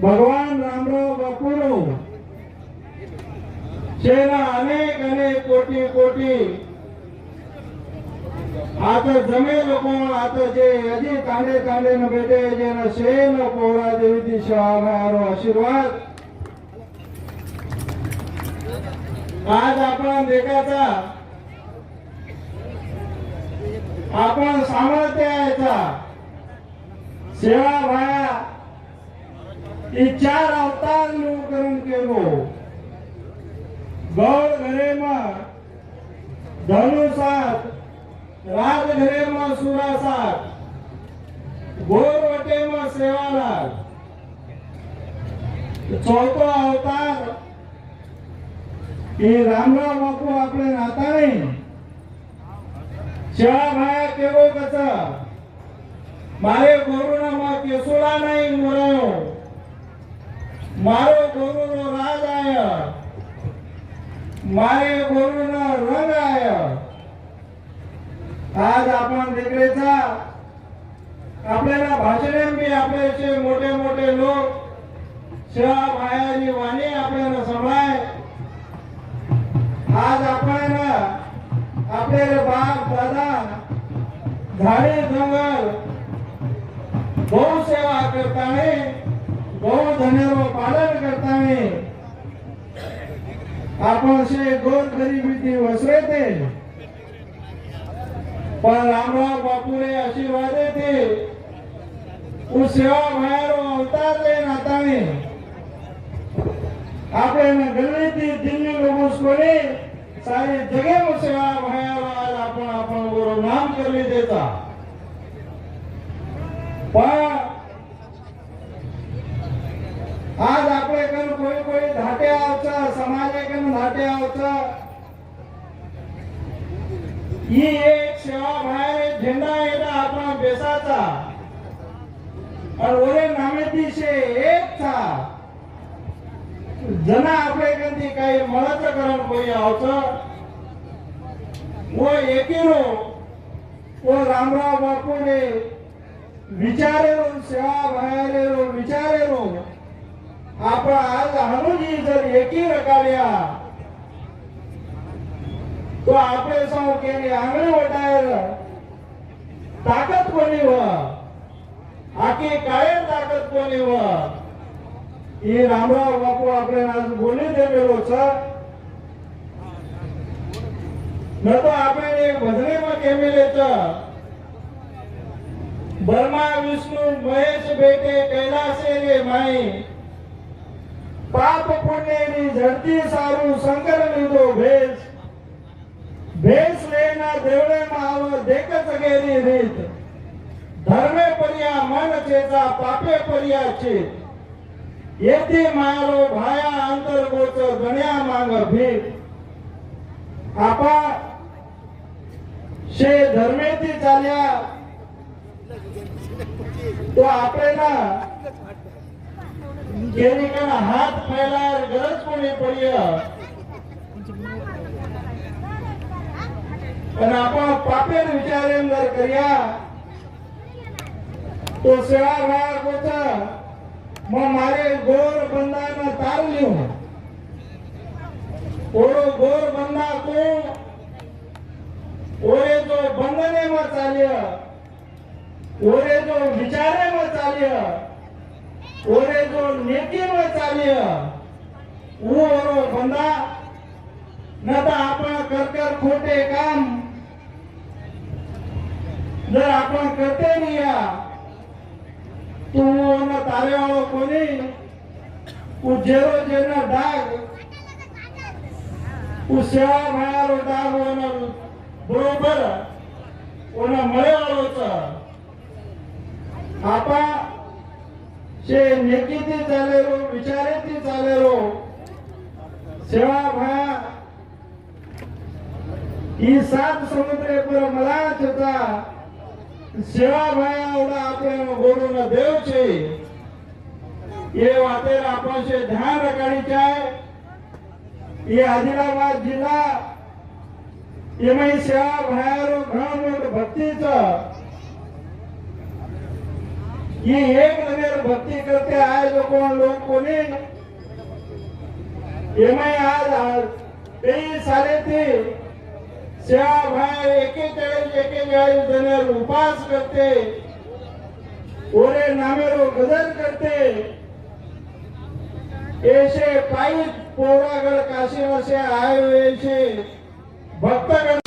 भगवान रामराव बापूनो शेना अनेक अनेक कोटी कोटी आता जमे लोक आता जे अजी तांडे तांडे न बेटे जे न शेन पोरा देवी दिशा हमारो आशीर्वाद आज आपण देखाचा आपण सामर्थ्य यायचा सेवा भाया ही 4 अवतार करून केलो गौड घरे मग धनुसात राज घरे मग सुरासात गोरवटे मग सेवालाल चौथा अवतार ही रामराव बापू आपले नाताने सेवा भाया केवो कच मारे गोरुना मग केसुला नाही मोरायो मारो गोरुनो राज आय मारे गोरुनो रंग आय आज आपण देखरेचा आपल्याला भाषणे बी आपल्याचे मोठे मोठे लोक सेवा भायाची वाणी आपल्याला सांभाळ आज आपण आपले बाप दादा झाडे जंगल गौ सेवा करताने गौ धनेरो पालन करताने आपण से गोर गरिबी वसरेते पण रामराव बापूने आशीर्वाद देते उस सेवा भायारो अवतार ले नाताने आपने गल्ली थी दिल्ली लोगों को सारी जगह में सेवा भायारो आज आपण आपण गुरु नाम कर ली देता पण आज आपले कन कोई कोई धाटे आवचा समाजे कन धाटे आवचा ही एक सेवा बाहेर झेंडा येता आपण बेसाचा और ओरे नामेती से एक था जना आपले कन काही मळच करून कोई आवचा वो एकीनो वो रामराव बापूने विचारेलो सेवा बाहेर विचारेलो आपण आज हनुजी जर एकी रकाल्या तो आपले सौ केली आंगणी वटायर ताकद कोणी व आकी कायम ताकद कोणी व ही रामराव बापू आपले आज बोली देवेलो छ न तो आपण एक भजने में केमेले छ ब्रह्मा विष्णु महेश बेटे कैलासे रे माई पाप पुण्य ની ધરતી સારું શંકર લીધો ભેસ ભેસ લેના દેવળે માં આવ દેખ સગેરી રીત ધર્મે પરિયા મન ચેતા પાપે પરિયા છે એથી મારો ભાયા અંતર ગોચ ગણ્યા માંગ ભીત આપા से धर्मेથી ચાલ્યા तो आपल्याला केली का हात फैलार गरज कोणी पडी पण आपण पापेर विचारे जर करिया तो सेवा भाया कोचा मग मारे गोर बंदाना तार लियो ओरो गोर बंदा को ओरे जो बंधने में चालिया ओरे जो विचारे में चालिया ओरे जो नेकी में चालिया वो ओरो बंदा न तो आपण कर खोटे काम जर आपण करते नहीं तो न तारे वालों कोणी उजेरो जेना डाग उस सेवा भायारो डाग ओना बरोबर ओना मळे वालोचा आपा से नेकीती चालेलो विचारेती चालेलो सेवा भाया ही 7 समुद्रे पर मला छता सेवा भाया एवढा आपल्या गोरुना देव छे ये वातेर आपण से ध्यान रखाडीचे आहे ये आदिलाबाद जिल्हा एमआई सेवा भायारो घणो मोठो भक्तीचा ये एक नगर भक्ति करते आए लोग कोणी एमाय आज कई सारे थे सेवा भाई 41 जन उपास करते ओरे नामेरो गजर करते ऐसे पाई पोरागढ़ काशी में से आए हुए भक्तगण